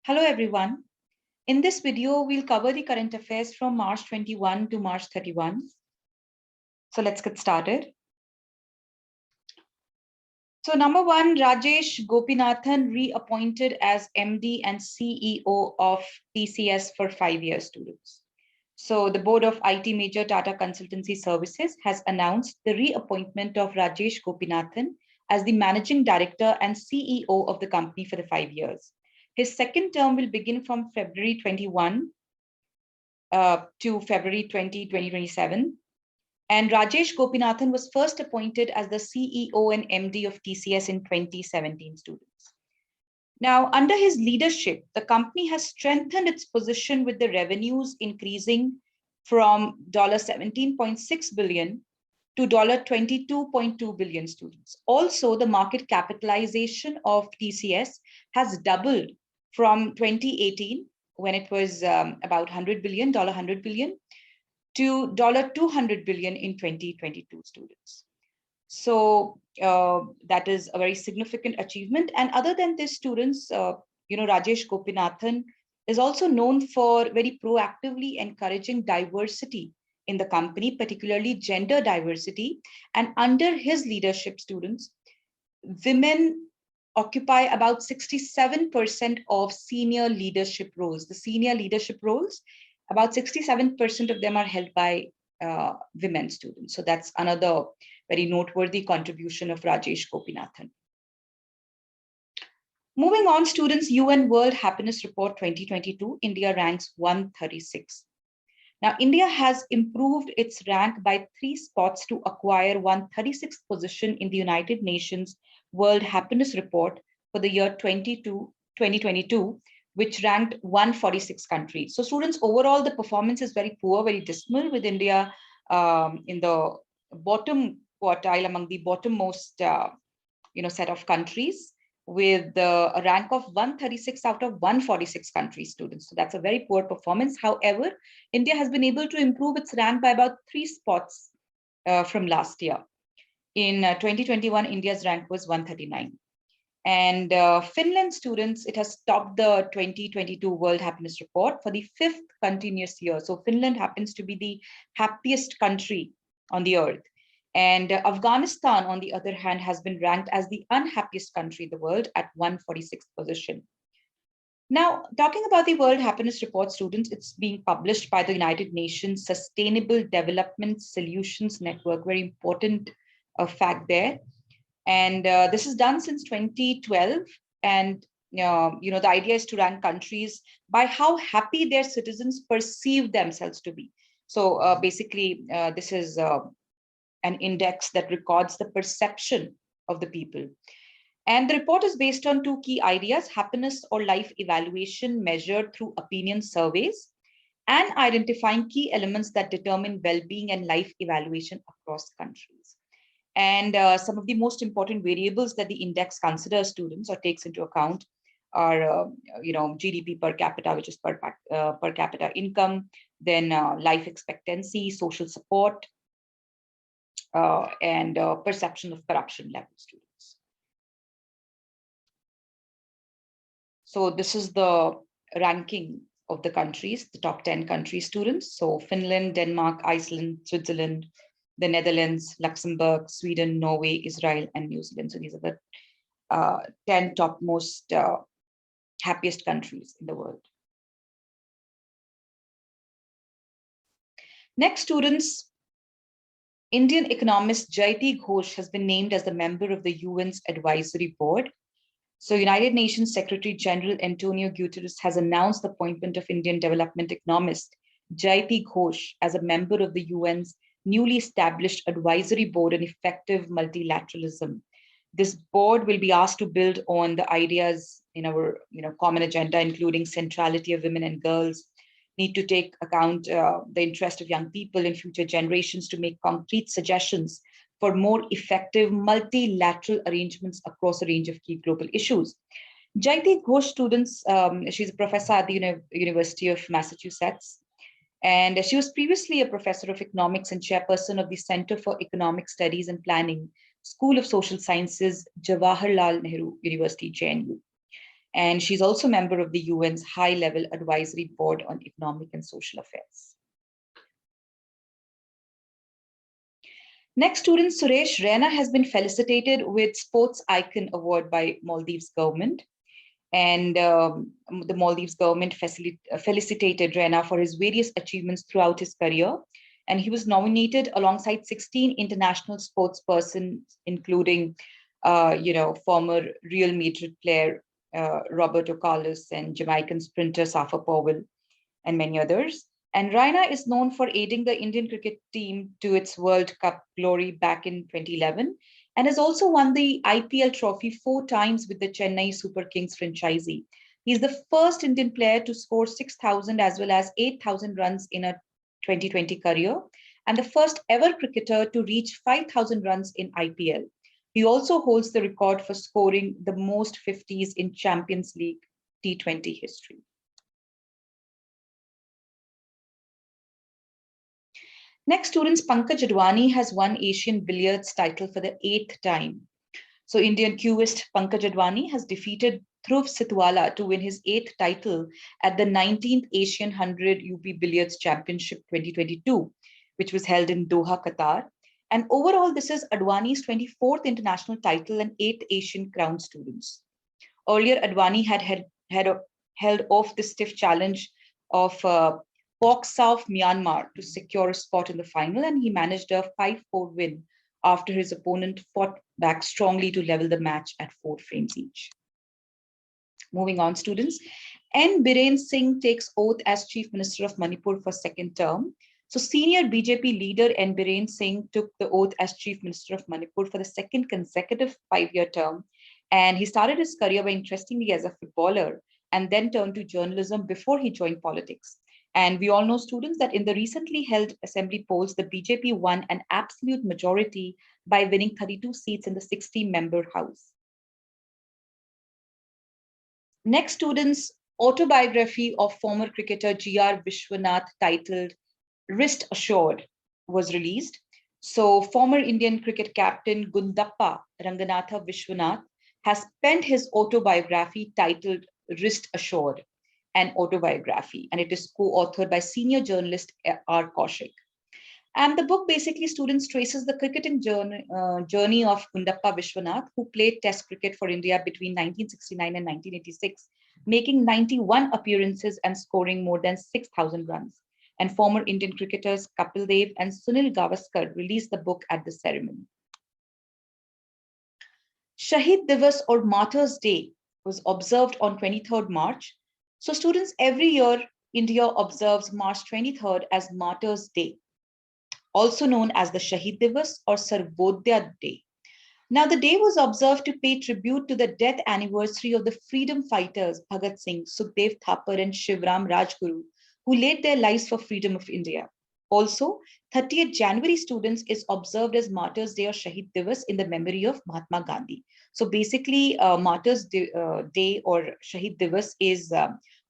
Hello everyone. In this video, we'll cover the current affairs from March 21 to March 31. So let's get started. So number one, Rajesh Gopinathan reappointed as MD and CEO of TCS for 5 years, students. So the board of IT major Tata Consultancy Services has announced the reappointment of Rajesh Gopinathan as the managing director and CEO of the company for the 5 years. His second term will begin from February 21 to February 2027. And Rajesh Gopinathan was first appointed as the CEO and MD of TCS in 2017, students. Now, under his leadership, the company has strengthened its position with the revenues increasing from $17.6 billion to $22.2 billion, students. Also, the market capitalization of TCS has doubled from 2018, when it was about $100 billion, to $200 billion in 2022, students. So that is a very significant achievement. And other than this, students, Rajesh Gopinathan is also known for very proactively encouraging diversity in the company, particularly gender diversity. And under his leadership, students, women occupy about 67% of senior leadership roles. The senior leadership roles, about 67% of them are held by women, students. So that's another very noteworthy contribution of Rajesh Gopinathan. Moving on, students, UN World Happiness Report 2022, India ranks 136. Now, India has improved its rank by 3 spots to acquire 136th position in the United Nations World Happiness Report for the year 2022, which ranked 146 countries. So students, overall, the performance is very poor, very dismal, with India in the bottom quartile among the bottommost set of countries, with a rank of 136 out of 146 countries, students. So that's a very poor performance. However, India has been able to improve its rank by about 3 spots from last year. In 2021, India's rank was 139. And Finland, students, it has topped the 2022 World Happiness Report for the 5th continuous year. So Finland happens to be the happiest country on the earth. And Afghanistan, on the other hand, has been ranked as the unhappiest country in the world at 146th position. Now, talking about the World Happiness Report, students, it's being published by the United Nations Sustainable Development Solutions Network. Very important fact there. And this is done since 2012. And the idea is to rank countries by how happy their citizens perceive themselves to be. So basically, this is an index that records the perception of the people. And the report is based on 2 key ideas: happiness or life evaluation measured through opinion surveys, and identifying key elements that determine well-being and life evaluation across countries. And some of the most important variables that the index considers, students, or takes into account are, GDP per capita, which is per capita income, then life expectancy, social support, and perception of corruption level, students. So this is the ranking of the countries, the top 10 countries, students. So Finland, Denmark, Iceland, Switzerland, the Netherlands, Luxembourg, Sweden, Norway, Israel, and New Zealand. So these are the 10 topmost happiest countries in the world. Next, students, Indian economist Jayati Ghosh has been named as the member of the UN's advisory board. So United Nations Secretary General Antonio Guterres has announced the appointment of Indian development economist Jayati Ghosh as a member of the UN's newly established advisory board on effective multilateralism. This board will be asked to build on the ideas in our common agenda, including centrality of women and girls, need to take account the interest of young people and future generations to make concrete suggestions for more effective multilateral arrangements across a range of key global issues. Jayati Ghosh, students, she's a professor at the University of Massachusetts. And she was previously a professor of economics and chairperson of the Center for Economic Studies and Planning, School of Social Sciences, Jawaharlal Nehru University, JNU. And she's also a member of the UN's High-Level Advisory Board on Economic and Social Affairs. Next student, Suresh Raina has been felicitated with Sports Icon Award by Maldives government. And the Maldives government felicitated Raina for his various achievements throughout his career. And he was nominated alongside 16 international sportspersons, including, former Real Madrid player Roberto Carlos and Jamaican sprinter Safa Powell, and many others. And Raina is known for aiding the Indian cricket team to its World Cup glory back in 2011 and has also won the IPL trophy 4 times with the Chennai Super Kings franchisee. He's the first Indian player to score 6,000 as well as 8,000 runs in a 2020 career, and the first ever cricketer to reach 5,000 runs in IPL. He also holds the record for scoring the most 50s in Champions League T20 history. Next, students, Pankaj Advani has won Asian Billiards title for the 8th time. So Indian cubist Pankaj Advani has defeated Dhruv Sitwala to win his 8th title at the 19th Asian 100 UP Billiards Championship 2022, which was held in Doha, Qatar. And overall, this is Advani's 24th international title and 8th Asian crown students. Earlier, Advani had held off the stiff challenge of South Myanmar to secure a spot in the final, and he managed a 5-4 win after his opponent fought back strongly to level the match at 4 frames each. Moving on, students. N. Biren Singh takes oath as Chief Minister of Manipur for 2nd term. So senior BJP leader N. Biren Singh took the oath as Chief Minister of Manipur for the 2nd consecutive 5-year term. And he started his career by interestingly as a footballer and then turned to journalism before he joined politics. And we all know, students, that in the recently held assembly polls, the BJP won an absolute majority by winning 32 seats in the 60-member house. Next, students, autobiography of former cricketer G.R. Vishwanath titled Wrist Assured was released. So former Indian cricket captain Gundappa Ranganatha Vishwanath has penned his autobiography titled Wrist Assured, an autobiography, and it is co-authored by senior journalist R. Kaushik. And the book basically, students, traces the cricketing journey of Gundappa Vishwanath, who played Test cricket for India between 1969 and 1986, making 91 appearances and scoring more than 6,000 runs. And former Indian cricketers Kapil Dev and Sunil Gavaskar released the book at the ceremony. Shahid Divas or Martyrs' Day was observed on 23rd March. So students, every year, India observes March 23rd as Martyrs' Day, also known as the Shahid Divas or Sarvodaya Day. Now, the day was observed to pay tribute to the death anniversary of the freedom fighters Bhagat Singh, Sukhdev Thapar, and Shivram Rajguru, who laid their lives for freedom of India. Also, 30th January, students, is observed as Martyrs' Day or Shahid Divas in the memory of Mahatma Gandhi. So basically, Martyrs' Day or Shahid Divas is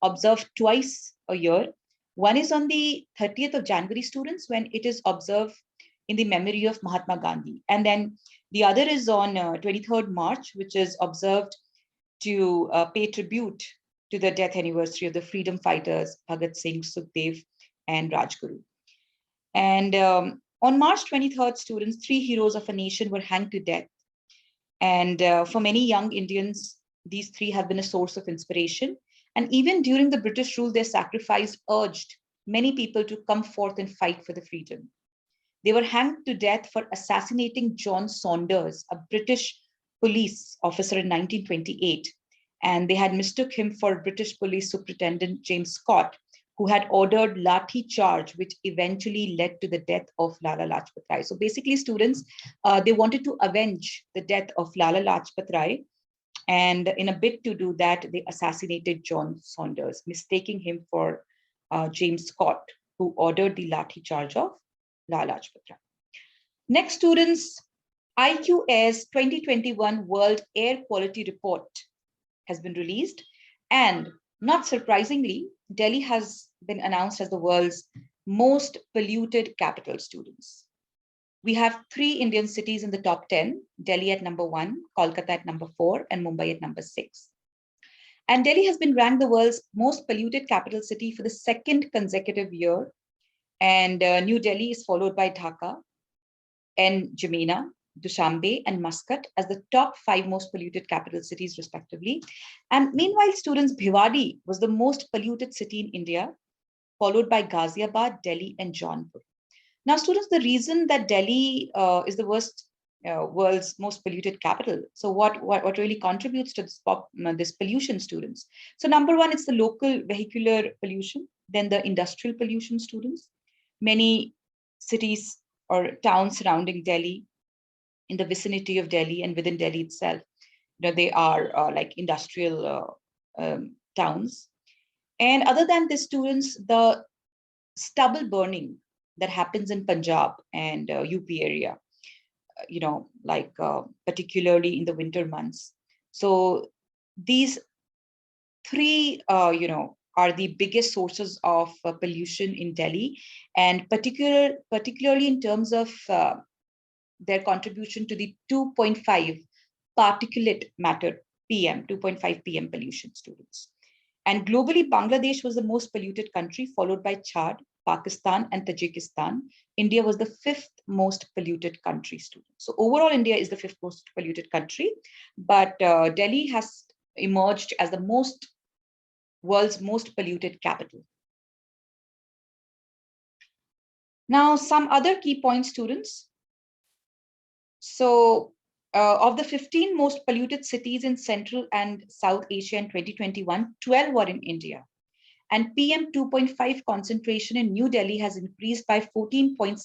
observed twice a year. One is on the 30th of January, students, when it is observed in the memory of Mahatma Gandhi. And then the other is on 23rd March, which is observed to pay tribute to the death anniversary of the freedom fighters Bhagat Singh, Sukhdev, and Rajguru. And on March 23rd, students, 3 heroes of a nation were hanged to death. And for many young Indians, these 3 have been a source of inspiration. And even during the British rule, their sacrifice urged many people to come forth and fight for the freedom. They were hanged to death for assassinating John Saunders, a British police officer in 1928. And they had mistook him for British Police Superintendent James Scott, who had ordered lathi charge, which eventually led to the death of Lala Lajpat Rai. So basically, students, they wanted to avenge the death of Lala Lajpat Rai. And in a bid to do that, they assassinated John Saunders, mistaking him for James Scott, who ordered the lathi charge of Lala Lajpat Rai. Next, students, IQ Air's 2021 World Air Quality Report has been released. And not surprisingly, Delhi has been announced as the world's most polluted capital, students. We have 3 Indian cities in the top 10, Delhi at number 1, Kolkata at number 4, and Mumbai at number 6. And Delhi has been ranked the world's most polluted capital city for the second consecutive year. And New Delhi is followed by Dhaka and Jamena, Dushanbe, and Muscat as the top five most polluted capital cities, respectively. And meanwhile, students, Bhiwadi was the most polluted city in India, followed by Ghaziabad, Delhi, and Jaunpur. Now, students, the reason that Delhi is the world's most polluted capital. So, what really contributes to this pollution, students? So, number one, it's the local vehicular pollution. Then the industrial pollution, students. Many cities or towns surrounding Delhi, in the vicinity of Delhi and within Delhi itself, they are like industrial towns. And other than this, students, the stubble burning that happens in Punjab and UP area, particularly in the winter months. So these three, are the biggest sources of pollution in Delhi, and particularly in terms of their contribution to the 2.5 particulate matter PM, 2.5 PM pollution, students. And globally, Bangladesh was the most polluted country, followed by Chad, Pakistan, and Tajikistan. India was the fifth most polluted country, students. So overall, India is the fifth most polluted country, but Delhi has emerged as the world's most polluted capital. Now, some other key points, students. So of the 15 most polluted cities in Central and South Asia in 2021, 12 were in India. And PM 2.5 concentration in New Delhi has increased by 14.6%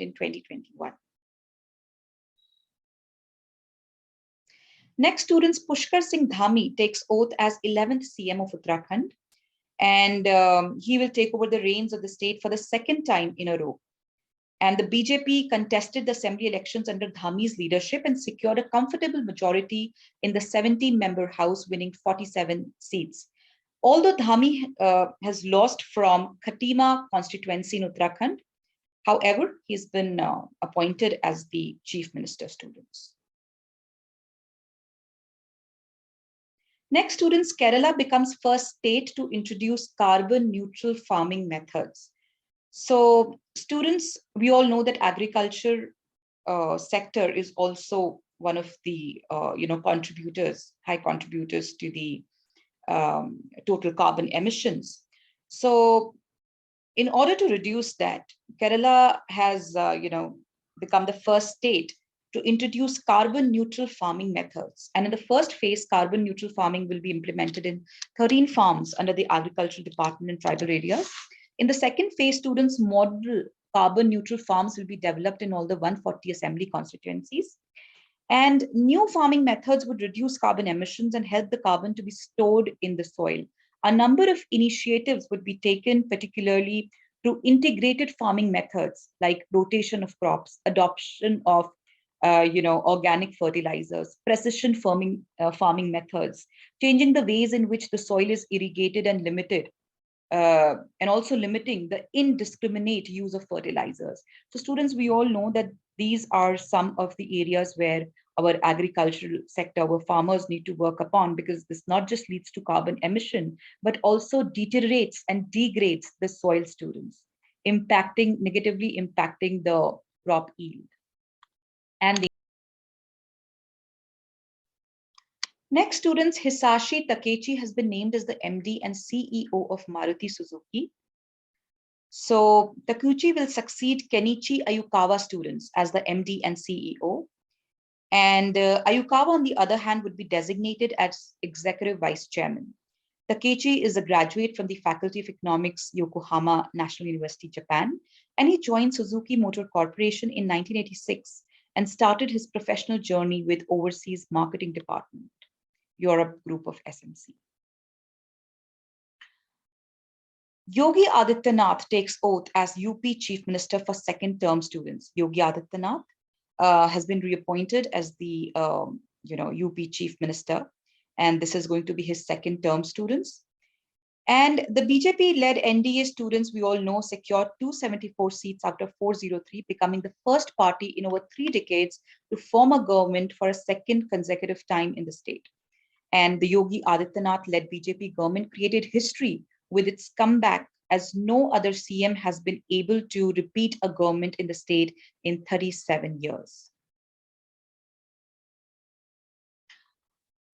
in 2021. Next, students, Pushkar Singh Dhami takes oath as 11th CM of Uttarakhand. And he will take over the reins of the state for the second time in a row. And the BJP contested the assembly elections under Dhami's leadership and secured a comfortable majority in the 17-member House, winning 47 seats. Although Dhami has lost from Khatima constituency in Uttarakhand, however, he's been appointed as the chief minister, students. Next, students, Kerala becomes first state to introduce carbon neutral farming methods. So students, we all know that agriculture sector is also one of the high contributors to the total carbon emissions. So in order to reduce that, Kerala has become the first state to introduce carbon neutral farming methods. And in the first phase, carbon neutral farming will be implemented in 13 farms under the Agricultural Department in tribal areas. In the second phase, students, model carbon neutral farms will be developed in all the 140 assembly constituencies. And new farming methods would reduce carbon emissions and help the carbon to be stored in the soil. A number of initiatives would be taken, particularly through integrated farming methods like rotation of crops, adoption of organic fertilizers, precision farming methods, changing the ways in which the soil is irrigated and limited, and also limiting the indiscriminate use of fertilizers. So students, we all know that these are some of the areas where our agricultural sector, our farmers need to work upon, because this not just leads to carbon emission, but also deteriorates and degrades the soil, students, negatively impacting the crop yield. And next, students, Hisashi Takechi has been named as the MD and CEO of Maruti Suzuki. So Takuchi will succeed Kenichi Ayukawa, students, as the MD and CEO. And Ayukawa, on the other hand, would be designated as Executive Vice Chairman. Takechi is a graduate from the Faculty of Economics, Yokohama National University, Japan, and he joined Suzuki Motor Corporation in 1986 and started his professional journey with Overseas Marketing Department, Europe Group of SMC. Yogi Adityanath takes oath as UP Chief Minister for second term, students. Yogi Adityanath has been reappointed as the UP Chief Minister, and this is going to be his second term, students. And the BJP-led NDA, students, we all know, secured 274 seats out of 403, becoming the first party in over 3 decades to form a government for a second consecutive time in the state. And the Yogi Adityanath-led BJP government created history with its comeback, as no other CM has been able to repeat a government in the state in 37 years.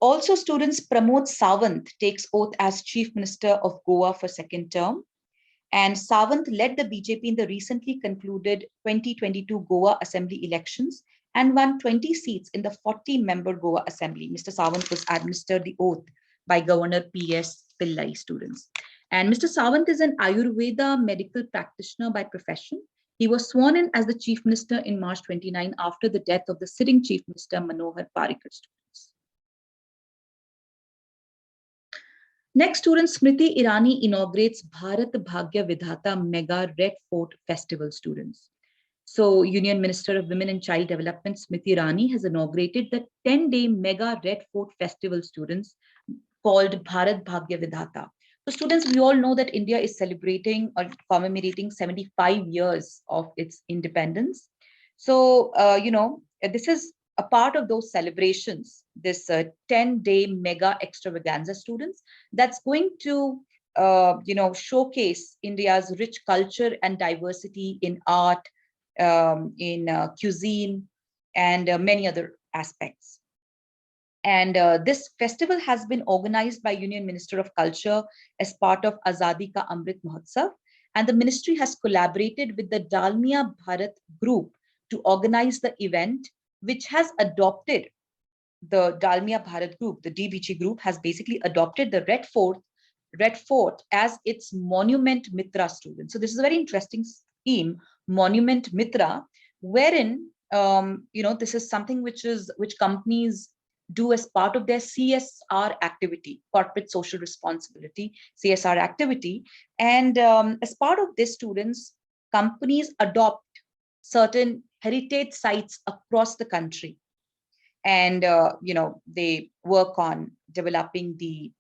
Also, students, Pramod Sawant takes oath as Chief Minister of Goa for second term. And Sawant led the BJP in the recently concluded 2022 Goa Assembly elections and won 20 seats in the 40-member Goa Assembly. Mr. Sawant was administered the oath by Governor P.S. Pillai, students. And Mr. Sawant is an Ayurveda medical practitioner by profession. He was sworn in as the Chief Minister in March 29 after the death of the sitting Chief Minister Manohar Parrikar, students. Next, student Smriti Irani inaugurates Bharat Bhagya Vidhata Mega Red Fort Festival, students. So, Union Minister of Women and Child Development Smriti Irani has inaugurated the 10-day Mega Red Fort Festival, students, called Bharat Bhagya Vidhata. So, students, we all know that India is celebrating or commemorating 75 years of its independence. So, this is a part of those celebrations, this 10-day mega extravaganza, students, that's going to showcase India's rich culture and diversity in art, in cuisine, and many other aspects. And this festival has been organized by Union Minister of Culture as part of Azadi Ka Amrit Mahotsav, and the ministry has collaborated with the Dalmia Bharat Group to organize the event, which has adopted the Dalmia Bharat Group, the DBG group, has basically adopted the Red Fort as its Monument Mitra, student. So this is a very interesting scheme, Monument Mitra, wherein this is something which companies do as part of their CSR activity, corporate social responsibility, CSR activity. And as part of this, students, companies adopt certain heritage sites across the country. And, they work on developing the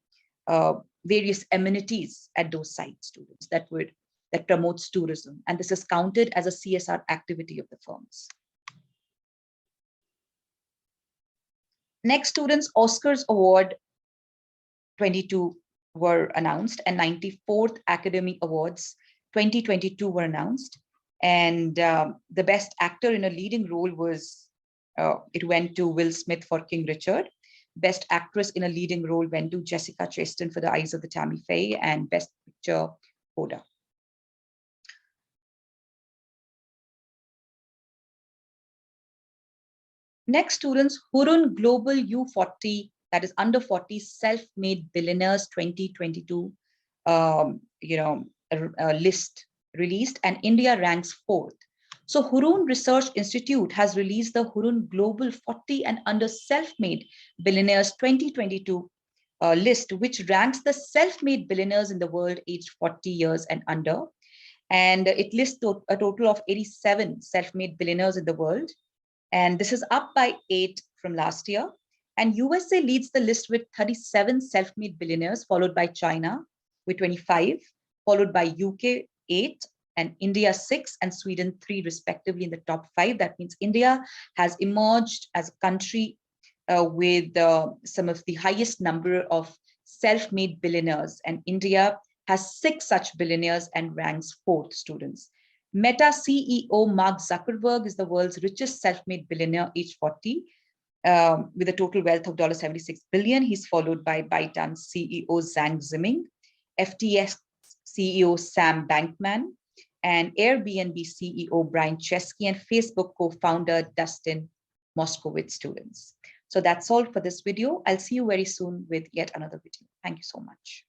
various amenities at those sites, students, that promotes tourism. And this is counted as a CSR activity of the firms. Next, students, Oscars Award 22 were announced, and 94th Academy Awards 2022 were announced. And the best actor in a leading role was, it went to Will Smith for King Richard. Best actress in a leading role went to Jessica Chastain for The Eyes of the Tammy Faye, and Best Picture, Coda. Next, students, Hurun Global U40, that is under 40 self-made billionaires 2022, list released, and India ranks 4th. So Hurun Research Institute has released the Hurun Global 40 and under self-made billionaires 2022 list, which ranks the self-made billionaires in the world aged 40 years and under. And it lists a total of 87 self-made billionaires in the world. And this is up by 8 from last year. And USA leads the list with 37 self-made billionaires, followed by China with 25, followed by UK 8, and India 6, and Sweden 3, respectively, in the top 5. That means India has emerged as a country with some of the highest number of self-made billionaires, and India has 6 such billionaires and ranks 4th, students. Meta CEO Mark Zuckerberg is the world's richest self-made billionaire, aged 40, with a total wealth of $76 billion. He's followed by ByteDance CEO Zhang Ziming, FTX CEO Sam Bankman, and Airbnb CEO Brian Chesky, and Facebook co-founder Dustin Moskovitz, students. So that's all for this video. I'll see you very soon with yet another video. Thank you so much.